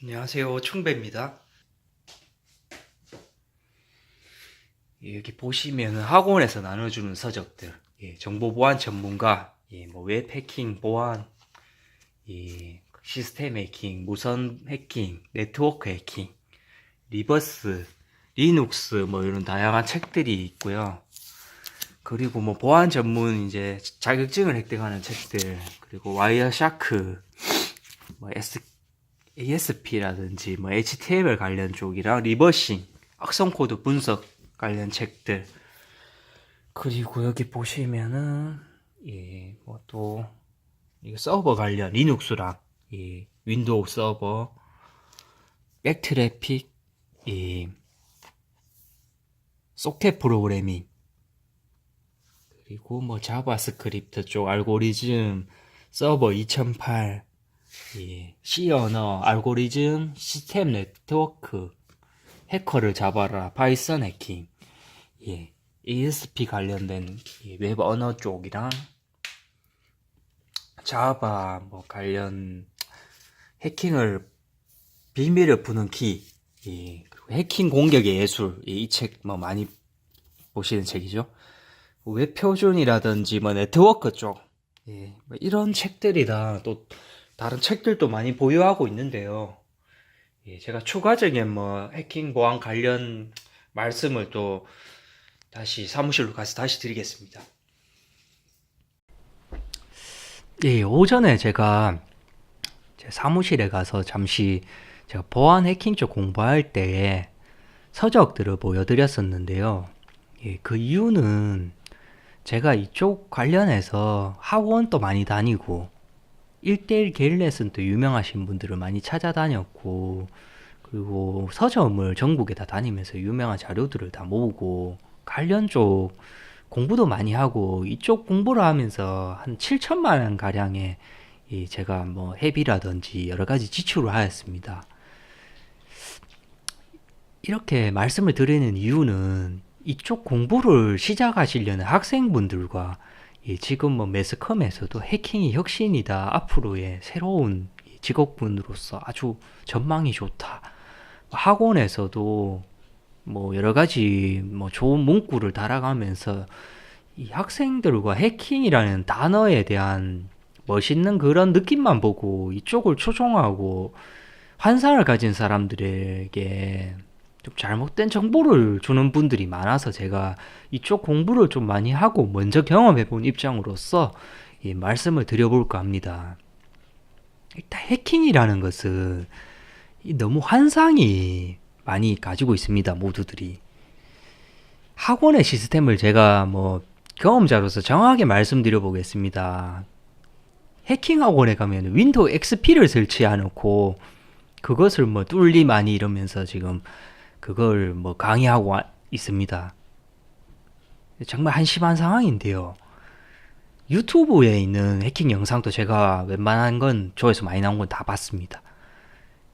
안녕하세요. 충배입니다. 여기 보시면 학원에서 나눠주는 서적들, 정보보안 전문가, 웹 해킹, 보안, 시스템 해킹, 무선 해킹, 네트워크 해킹, 리버스, 리눅스, 이런 다양한 책들이 있고요. 그리고 보안 전문 이제 자격증을 획득하는 책들, 그리고 와이어샤크, ASP라든지 HTML 관련 쪽이랑 리버싱, 악성 코드 분석 관련 책들. 그리고 여기 보시면은 또 이거 서버 관련 리눅스랑 윈도우 서버, 백트래픽, 소켓 프로그래밍, 그리고 자바스크립트 쪽 알고리즘, 서버 2008, C 언어, 알고리즘, 시스템 네트워크, 해커를 잡아라, 파이썬 해킹, ASP 관련된 웹 언어 쪽이랑 자바 관련 해킹을 비밀을 푸는 키, 그리고 해킹 공격의 예술, 이 책 많이 보시는 책이죠. 웹 표준이라든지 네트워크 쪽, 이런 책들이랑 또 다른 책들도 많이 보유하고 있는데요. 제가 추가적인 해킹 보안 관련 말씀을 또 다시 사무실로 가서 다시 드리겠습니다. 오전에 제가 제 사무실에 가서 잠시 제가 보안 해킹 쪽 공부할 때에 서적들을 보여드렸었는데요. 그 이유는 제가 이쪽 관련해서 학원도 많이 다니고 1대1 개인 레슨도 유명하신 분들을 많이 찾아다녔고, 그리고 서점을 전국에 다 다니면서 유명한 자료들을 다 모으고 관련 쪽 공부도 많이 하고, 이쪽 공부를 하면서 한 7천만 원 가량의 제가 회비라든지 여러 가지 지출을 하였습니다. 이렇게 말씀을 드리는 이유는 이쪽 공부를 시작하시려는 학생분들과 지금 매스컴에서도 해킹이 혁신이다, 앞으로의 새로운 직업군으로서 아주 전망이 좋다, 학원에서도 여러 가지 좋은 문구를 달아가면서 이 학생들과 해킹이라는 단어에 대한 멋있는 그런 느낌만 보고 이쪽을 초종하고 환상을 가진 사람들에게 좀 잘못된 정보를 주는 분들이 많아서 제가 이쪽 공부를 좀 많이 하고 먼저 경험해본 입장으로서 말씀을 드려볼까 합니다. 일단 해킹이라는 것은 너무 환상이 많이 가지고 있습니다. 모두들이. 학원의 시스템을 제가 경험자로서 정확하게 말씀드려 보겠습니다. 해킹 학원에 가면 윈도우 XP를 설치해놓고 그것을 뚫림 아니 이러면서 지금 그걸 강의하고 있습니다. 정말 한심한 상황인데요. 유튜브에 있는 해킹 영상도 제가 웬만한 건 조회수 많이 나온 건 다 봤습니다.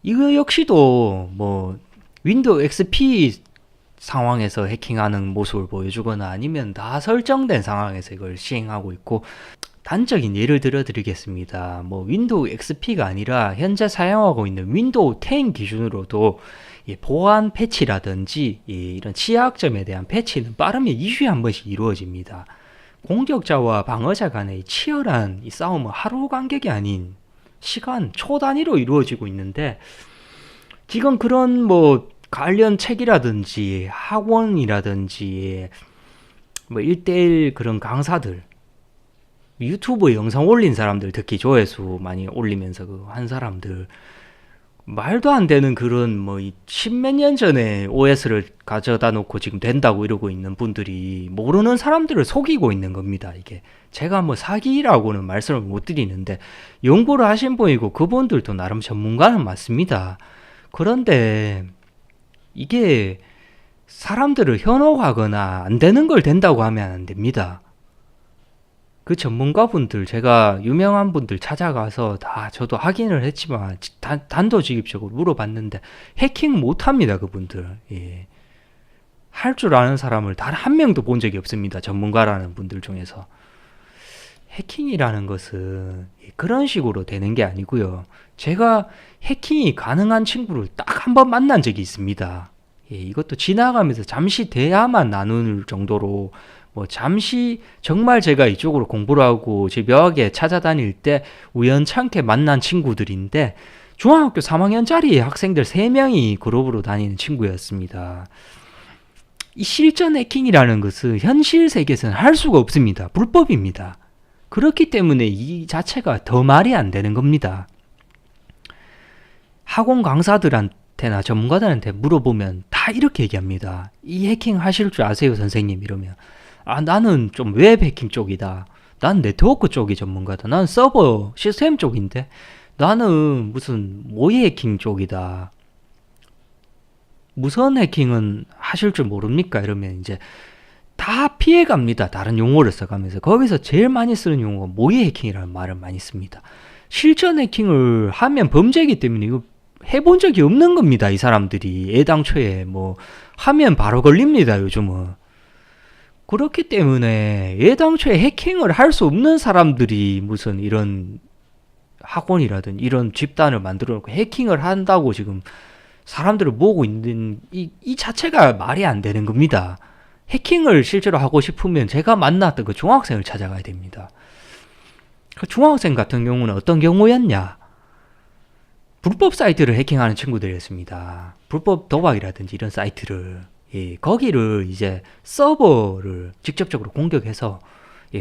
이거 역시도 윈도우 XP 상황에서 해킹하는 모습을 보여주거나 아니면 다 설정된 상황에서 이걸 시행하고 있고, 단적인 예를 들어 드리겠습니다. 윈도우 XP가 아니라 현재 사용하고 있는 윈도우 10 기준으로도 보안 패치라든지 이런 취약점에 대한 패치는 빠르면 2주에 한 번씩 이루어집니다. 공격자와 방어자 간의 치열한 이 싸움은 하루 간격이 아닌 시간 초 단위로 이루어지고 있는데, 지금 그런 관련 책이라든지 학원이라든지 1대1 그런 강사들, 유튜브에 영상 올린 사람들, 특히 조회수 많이 올리면서 한 사람들, 말도 안 되는 그런 십몇 년 전에 OS를 가져다 놓고 지금 된다고 이러고 있는 분들이 모르는 사람들을 속이고 있는 겁니다. 이게 제가 사기라고는 말씀을 못 드리는데, 연구를 하신 분이고 그분들도 나름 전문가는 맞습니다. 그런데 이게 사람들을 현혹하거나 안 되는 걸 된다고 하면 안 됩니다. 그 전문가분들, 제가 유명한 분들 찾아가서 다 저도 확인을 했지만 단도직입적으로 물어봤는데 해킹 못합니다. 그분들. 할 줄 아는 사람을 단 한 명도 본 적이 없습니다. 전문가라는 분들 중에서. 해킹이라는 것은 그런 식으로 되는 게 아니고요. 제가 해킹이 가능한 친구를 딱 한 번 만난 적이 있습니다. 이것도 지나가면서 잠시 대화만 나눌 정도로 뭐 잠시 정말 제가 이쪽으로 공부를 하고 제 묘하게 찾아다닐 때 우연찮게 만난 친구들인데 중학교 3학년짜리 학생들 3명이 그룹으로 다니는 친구였습니다. 이 실전 해킹이라는 것은 현실 세계에서는 할 수가 없습니다. 불법입니다. 그렇기 때문에 이 자체가 더 말이 안 되는 겁니다. 학원 강사들한테나 전문가들한테 물어보면 다 이렇게 얘기합니다. 이 해킹 하실 줄 아세요, 선생님? 이러면 나는 좀 웹 해킹 쪽이다. 난 네트워크 쪽이 전문가다. 난 서버 시스템 쪽인데 나는 무슨 모의 해킹 쪽이다. 무선 해킹은 하실 줄 모릅니까? 이러면 이제 다 피해갑니다. 다른 용어를 써가면서. 거기서 제일 많이 쓰는 용어가 모의 해킹이라는 말을 많이 씁니다. 실전 해킹을 하면 범죄이기 때문에 이거 해본 적이 없는 겁니다. 이 사람들이 애당초에 뭐 하면 바로 걸립니다. 요즘은. 그렇기 때문에 애당초에 해킹을 할 수 없는 사람들이 무슨 이런 학원이라든 이런 집단을 만들어 놓고 해킹을 한다고 지금 사람들을 모으고 있는 이 자체가 말이 안 되는 겁니다. 해킹을 실제로 하고 싶으면 제가 만났던 그 중학생을 찾아가야 됩니다. 그 중학생 같은 경우는 어떤 경우였냐? 불법 사이트를 해킹하는 친구들이었습니다. 불법 도박이라든지 이런 사이트를 거기를 이제 서버를 직접적으로 공격해서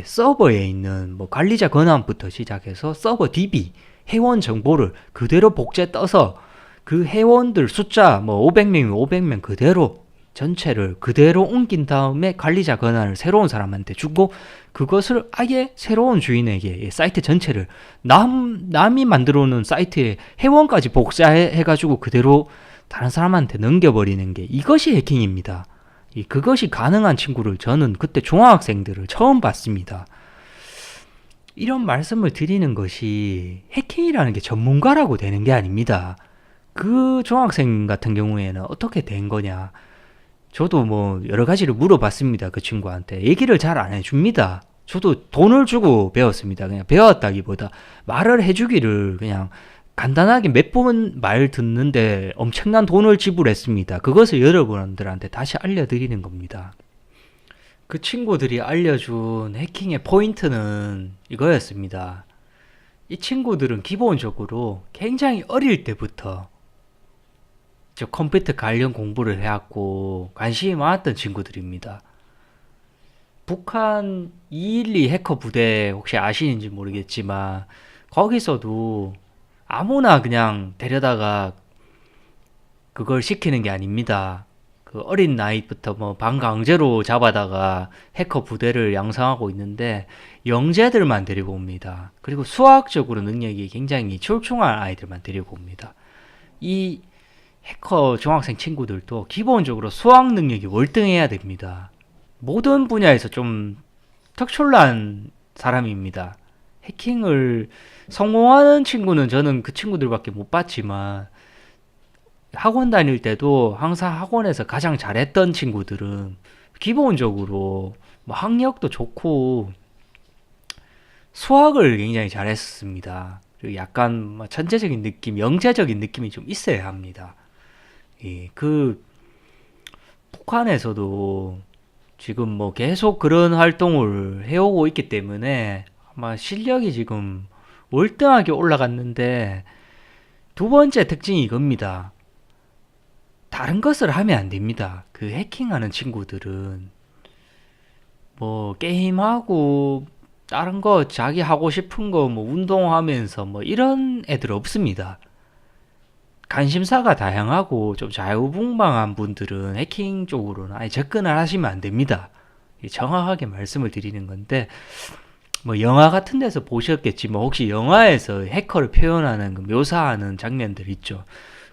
서버에 있는 뭐 관리자 권한부터 시작해서 서버 DB 회원 정보를 그대로 복제 떠서 그 회원들 숫자 뭐 500명이면 500명 그대로 전체를 그대로 옮긴 다음에 관리자 권한을 새로운 사람한테 주고 그것을 아예 새로운 주인에게 사이트 전체를 남이 만들어 놓은 사이트에 회원까지 복사해가지고 그대로 다른 사람한테 넘겨버리는 게 이것이 해킹입니다. 그것이 가능한 친구를 저는 그때 중학생들을 처음 봤습니다. 이런 말씀을 드리는 것이 해킹이라는 게 전문가라고 되는 게 아닙니다. 그 중학생 같은 경우에는 어떻게 된 거냐? 저도 뭐 여러 가지를 물어봤습니다. 그 친구한테. 얘기를 잘 안 해줍니다. 저도 돈을 주고 배웠습니다. 그냥 배웠다기보다 말을 해주기를 그냥 간단하게 몇 번 말 듣는데 엄청난 돈을 지불했습니다. 그것을 여러분들한테 다시 알려드리는 겁니다. 그 친구들이 알려준 해킹의 포인트는 이거였습니다. 이 친구들은 기본적으로 굉장히 어릴 때부터 컴퓨터 관련 공부를 해왔고 관심이 많았던 친구들입니다. 북한 212 해커 부대 혹시 아시는지 모르겠지만 거기서도 아무나 그냥 데려다가 그걸 시키는 게 아닙니다. 그 어린 나이부터 뭐 반강제로 잡아다가 해커 부대를 양성하고 있는데 영재들만 데리고 옵니다. 그리고 수학적으로 능력이 굉장히 출중한 아이들만 데리고 옵니다. 이 해커 중학생 친구들도 기본적으로 수학 능력이 월등해야 됩니다. 모든 분야에서 좀 특출난 사람입니다. 해킹을 성공하는 친구는 저는 그 친구들밖에 못 봤지만 학원 다닐 때도 항상 학원에서 가장 잘했던 친구들은 기본적으로 뭐 학력도 좋고 수학을 굉장히 잘했습니다. 그리고 약간 천재적인 느낌, 영재적인 느낌이 좀 있어야 합니다. 그 북한에서도 지금 뭐 계속 그런 활동을 해오고 있기 때문에 아마 실력이 지금 월등하게 올라갔는데 두 번째 특징이 이겁니다. 다른 것을 하면 안 됩니다. 그 해킹하는 친구들은 뭐 게임하고 다른 거 자기 하고 싶은 거 뭐 운동하면서 뭐 이런 애들 없습니다. 관심사가 다양하고 좀 자유분방한 분들은 해킹 쪽으로는 아예 접근을 하시면 안 됩니다. 정확하게 말씀을 드리는 건데 뭐 영화 같은 데서 보셨겠지만 혹시 영화에서 해커를 표현하는 묘사하는 장면들 있죠.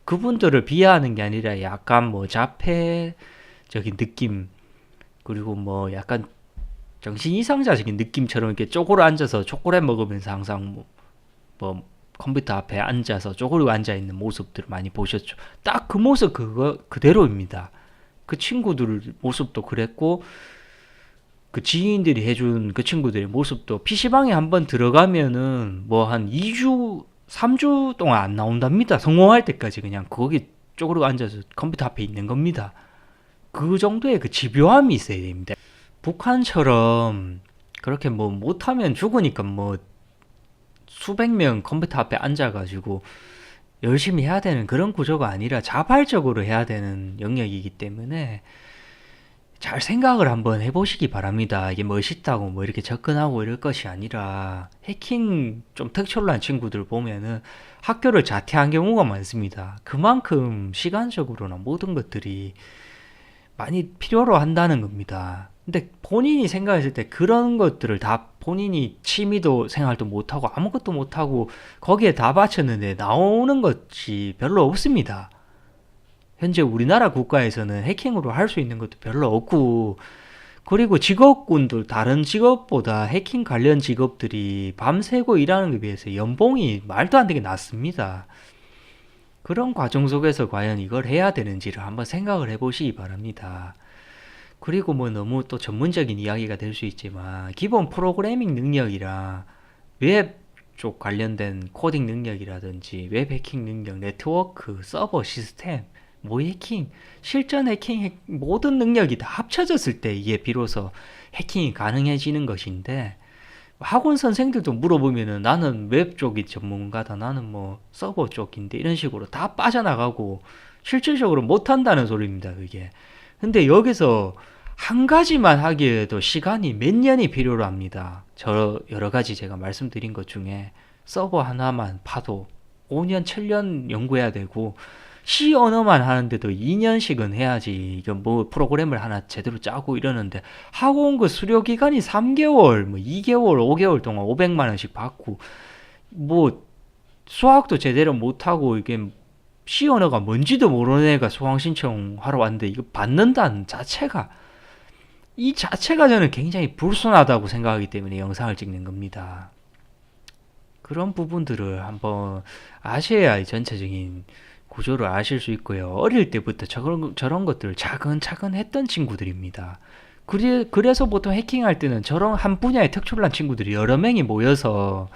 그분들을 비하하는 게 아니라 약간 뭐 자폐적인 느낌 그리고 뭐 약간 정신 이상자적인 느낌처럼 이렇게 쪼그려 앉아서 초콜릿 먹으면서 항상 뭐 컴퓨터 앞에 앉아서 쪼그리고 앉아있는 모습들을 많이 보셨죠. 딱 그 모습 그거 그대로입니다. 그 친구들 모습도 그랬고 그 지인들이 해준 그 친구들의 모습도 PC방에 한번 들어가면은 뭐 한 2주, 3주 동안 안 나온답니다. 성공할 때까지 그냥 거기 쪼그리고 앉아서 컴퓨터 앞에 있는 겁니다. 그 정도의 그 집요함이 있어야 됩니다. 북한처럼 그렇게 뭐 못하면 죽으니까 뭐 수백 명 컴퓨터 앞에 앉아가지고 열심히 해야 되는 그런 구조가 아니라 자발적으로 해야 되는 영역이기 때문에 잘 생각을 한번 해보시기 바랍니다. 이게 멋있다고 뭐 이렇게 접근하고 이럴 것이 아니라 해킹 좀 특출난 친구들 보면은 학교를 자퇴한 경우가 많습니다. 그만큼 시간적으로나 모든 것들이 많이 필요로 한다는 겁니다. 근데 본인이 생각했을 때 그런 것들을 다 본인이 취미도 생활도 못하고 아무것도 못하고 거기에 다 바쳤는데 나오는 것이 별로 없습니다. 현재 우리나라 국가에서는 해킹으로 할 수 있는 것도 별로 없고, 그리고 직업군도 다른 직업보다 해킹 관련 직업들이 밤새고 일하는 것에 비해서 연봉이 말도 안 되게 낮습니다. 그런 과정 속에서 과연 이걸 해야 되는지를 한번 생각을 해보시기 바랍니다. 그리고 뭐 너무 또 전문적인 이야기가 될 수 있지만 기본 프로그래밍 능력이랑 웹 쪽 관련된 코딩 능력이라든지 웹 해킹 능력, 네트워크, 서버 시스템, 모 해킹, 실전 해킹, 모든 능력이 다 합쳐졌을 때 이게 비로소 해킹이 가능해지는 것인데, 학원 선생들도 물어보면은 나는 웹 쪽이 전문가다, 나는 뭐 서버 쪽인데 이런 식으로 다 빠져나가고 실질적으로 못한다는 소리입니다, 그게. 근데 여기서 한 가지만 하기에도 시간이 몇 년이 필요로 합니다. 저 여러 가지 제가 말씀드린 것 중에 서버 하나만 파도 5년, 7년 연구해야 되고, C 언어만 하는데도 2년씩은 해야지 이건 뭐 프로그램을 하나 제대로 짜고 이러는데, 학원 그 수료 기간이 3개월, 뭐 2개월, 5개월 동안 500만 원씩 받고, 뭐 수학도 제대로 못하고 이게 C 언어가 뭔지도 모르는 애가 수강 신청하러 왔는데 이거 받는다는 자체가, 이 자체가 저는 굉장히 불순하다고 생각하기 때문에 영상을 찍는 겁니다. 그런 부분들을 한번 아셔야 이 전체적인 구조를 아실 수 있고요. 어릴 때부터 저런 것들을 차근차근 했던 친구들입니다. 그래서 보통 해킹할 때는 저런 한 분야의 특출난 친구들이 여러 명이 모여서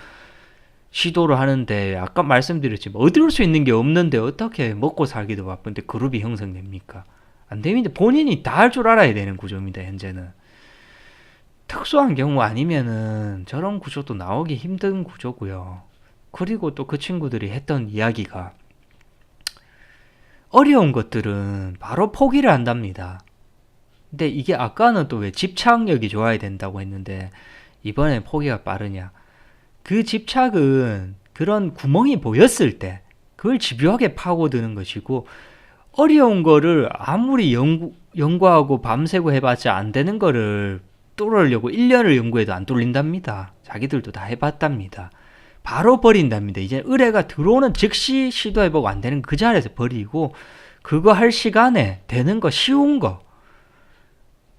시도를 하는데, 아까 말씀드렸지만 얻을 수 있는 게 없는데 어떻게 먹고 살기도 바쁜데 그룹이 형성됩니까? 안 됩니다. 본인이 다 할 줄 알아야 되는 구조입니다, 현재는. 특수한 경우 아니면은 저런 구조도 나오기 힘든 구조고요. 그리고 또 그 친구들이 했던 이야기가, 어려운 것들은 바로 포기를 한답니다. 근데 이게 아까는 또 왜 집착력이 좋아야 된다고 했는데 이번엔 포기가 빠르냐? 그 집착은 그런 구멍이 보였을 때 그걸 집요하게 파고드는 것이고, 어려운 거를 아무리 연구하고 밤새고 해봤자 안 되는 거를 뚫으려고 1년을 연구해도 안 뚫린답니다. 자기들도 다 해봤답니다. 바로 버린답니다. 이제 의뢰가 들어오는 즉시 시도해보고 안 되는 그 자리에서 버리고, 그거 할 시간에 되는 거, 쉬운 거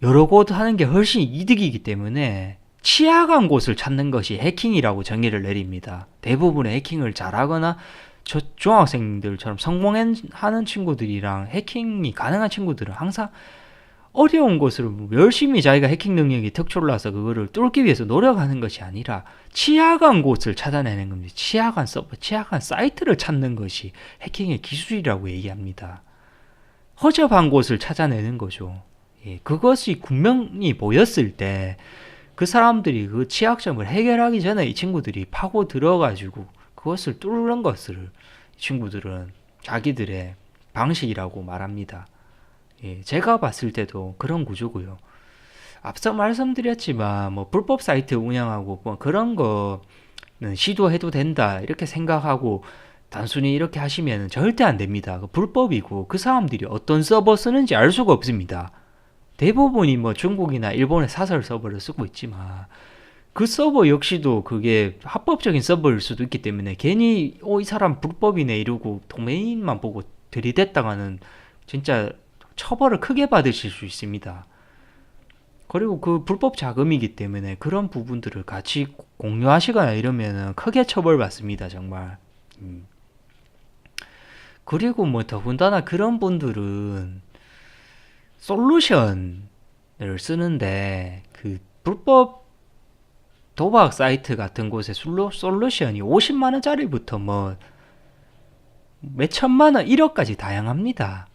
여러 곳 하는 게 훨씬 이득이기 때문에 취약한 곳을 찾는 것이 해킹이라고 정의를 내립니다. 대부분의 해킹을 잘하거나 중학생들처럼 성공하는 친구들이랑 해킹이 가능한 친구들은 항상 어려운 곳을 열심히 자기가 해킹 능력이 특출나서 그거를 뚫기 위해서 노력하는 것이 아니라 취약한 곳을 찾아내는 겁니다. 취약한 서버, 취약한 사이트를 찾는 것이 해킹의 기술이라고 얘기합니다. 허접한 곳을 찾아내는 거죠. 예, 그것이 분명히 보였을 때 그 사람들이 그 취약점을 해결하기 전에 이 친구들이 파고 들어가지고 그것을 뚫는 것을 이 친구들은 자기들의 방식이라고 말합니다. 예, 제가 봤을 때도 그런 구조고요. 앞서 말씀드렸지만 뭐 불법 사이트 운영하고 뭐 그런 거는 시도해도 된다 이렇게 생각하고 단순히 이렇게 하시면 절대 안 됩니다. 불법이고 그 사람들이 어떤 서버 쓰는지 알 수가 없습니다. 대부분이 뭐 중국이나 일본의 사설 서버를 쓰고 있지만 그 서버 역시도 그게 합법적인 서버일 수도 있기 때문에 괜히 이 사람 불법이네 이러고 도메인만 보고 들이댔다가는 진짜 처벌을 크게 받으실 수 있습니다. 그리고 그 불법 자금이기 때문에 그런 부분들을 같이 공유하시거나 이러면 크게 처벌받습니다, 정말. 그리고 뭐 더군다나 그런 분들은 솔루션을 쓰는데 그 불법 도박 사이트 같은 곳에 솔루션이 50만 원짜리부터 뭐 몇천만 원, 1억까지 다양합니다.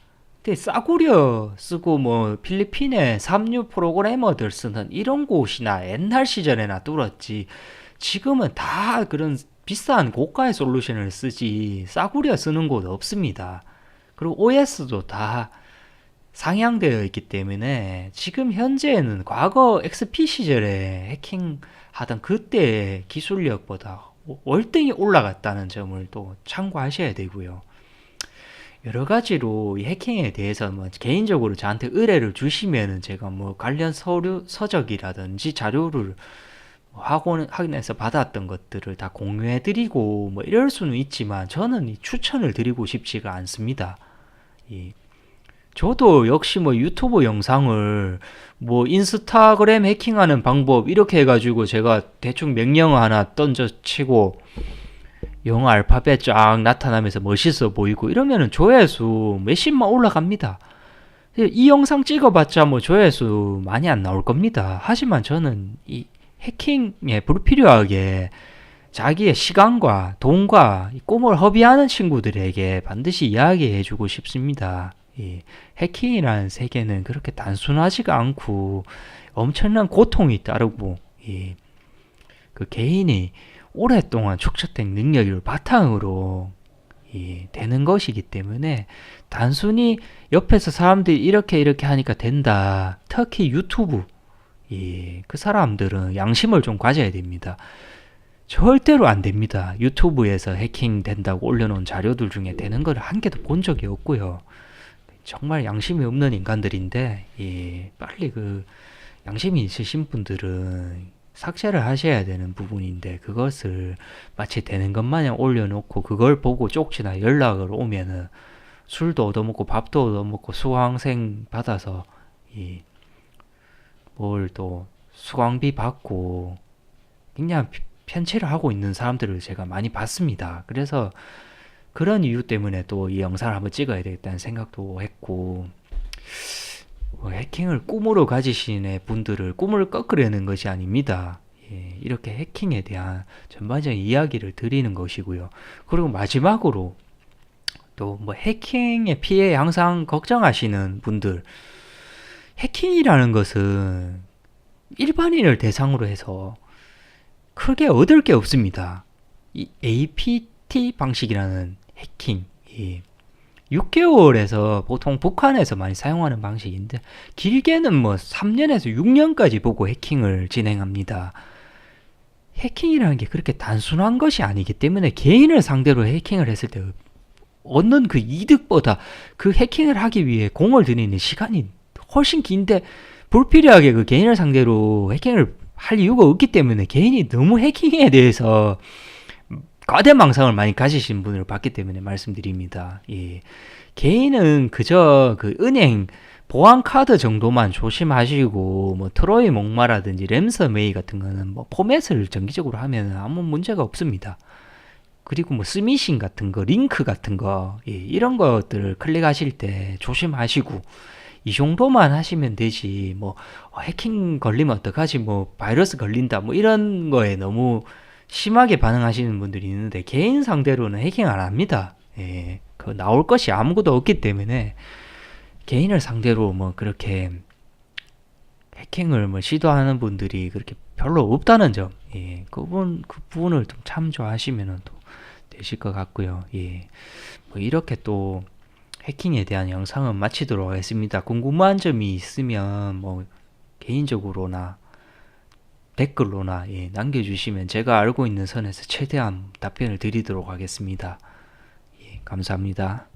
근데 싸구려 쓰고 뭐 필리핀의 삼류 프로그래머들 쓰는 이런 곳이나 옛날 시절에나 뚫었지, 지금은 다 그런 비싼 고가의 솔루션을 쓰지 싸구려 쓰는 곳 없습니다. 그리고 OS도 다 상향되어 있기 때문에 지금 현재는 과거 XP 시절에 해킹하던 그때의 기술력보다 월등히 올라갔다는 점을 또 참고하셔야 되고요. 여러 가지로 이 해킹에 대해서 뭐 개인적으로 저한테 의뢰를 주시면은 제가 뭐 관련 서류, 서적이라든지 자료를 확인해서 받았던 것들을 다 공유해 드리고 뭐 이럴 수는 있지만, 저는 이 추천을 드리고 싶지가 않습니다. 이 저도 역시 뭐 유튜브 영상을 뭐 인스타그램 해킹하는 방법 이렇게 해가지고 제가 대충 명령 하나 던져치고 영어 알파벳 쫙 나타나면서 멋있어 보이고 이러면은 조회수 몇십만 올라갑니다. 이 영상 찍어봤자 뭐 조회수 많이 안 나올 겁니다. 하지만 저는 이 해킹에 불필요하게 자기의 시간과 돈과 꿈을 허비하는 친구들에게 반드시 이야기해주고 싶습니다. 이 해킹이라는 세계는 그렇게 단순하지가 않고 엄청난 고통이 따르고, 그 개인이 오랫동안 축적된 능력을 바탕으로 되는 것이기 때문에 단순히 옆에서 사람들이 이렇게 하니까 된다. 특히 유튜브, 그 사람들은 양심을 좀 가져야 됩니다. 절대로 안 됩니다. 유튜브에서 해킹 된다고 올려놓은 자료들 중에 되는 걸 한 개도 본 적이 없고요. 정말 양심이 없는 인간들인데, 빨리 그 양심이 있으신 분들은 삭제를 하셔야 되는 부분인데, 그것을 마치 되는 것 마냥 올려놓고 그걸 보고 쪽지나 연락을 오면은 술도 얻어먹고 밥도 얻어먹고 수강생 받아서 뭘 또 수강비 받고 그냥 편취를 하고 있는 사람들을 제가 많이 봤습니다. 그래서 그런 이유 때문에 또 이 영상을 한번 찍어야 되겠다는 생각도 했고, 해킹을 꿈으로 가지신 분들을 꿈을 꺾으려는 것이 아닙니다. 이렇게 해킹에 대한 전반적인 이야기를 드리는 것이고요. 그리고 마지막으로 또 뭐 해킹의 피해 항상 걱정하시는 분들, 해킹이라는 것은 일반인을 대상으로 해서 크게 얻을 게 없습니다. 이 APT 방식이라는 해킹, 6개월에서 보통 북한에서 많이 사용하는 방식인데, 길게는 뭐 3년에서 6년까지 보고 해킹을 진행합니다. 해킹이라는 게 그렇게 단순한 것이 아니기 때문에 개인을 상대로 해킹을 했을 때 얻는 그 이득보다 그 해킹을 하기 위해 공을 들이는 시간이 훨씬 긴데, 불필요하게 그 개인을 상대로 해킹을 할 이유가 없기 때문에 개인이 너무 해킹에 대해서 과대망상을 많이 가지신 분을 봤기 때문에 말씀드립니다. 개인은 그저 그 은행 보안 카드 정도만 조심하시고, 뭐 트로이 목마라든지 램섬웨이 같은 거는 뭐 포맷을 정기적으로 하면 아무 문제가 없습니다. 그리고 뭐 스미싱 같은 거, 링크 같은 거, 이런 것들을 클릭하실 때 조심하시고, 이 정도만 하시면 되지, 뭐 해킹 걸리면 어떡하지, 뭐 바이러스 걸린다, 뭐 이런 거에 너무 심하게 반응하시는 분들이 있는데, 개인 상대로는 해킹 안 합니다. 그 나올 것이 아무것도 없기 때문에 개인을 상대로 뭐 그렇게 해킹을 뭐 시도하는 분들이 그렇게 별로 없다는 점, 그 부분을 좀 참조하시면 또 되실 것 같고요. 뭐 이렇게 또 해킹에 대한 영상은 마치도록 하겠습니다. 궁금한 점이 있으면 뭐 개인적으로나 댓글로나 남겨주시면 제가 알고 있는 선에서 최대한 답변을 드리도록 하겠습니다. 감사합니다.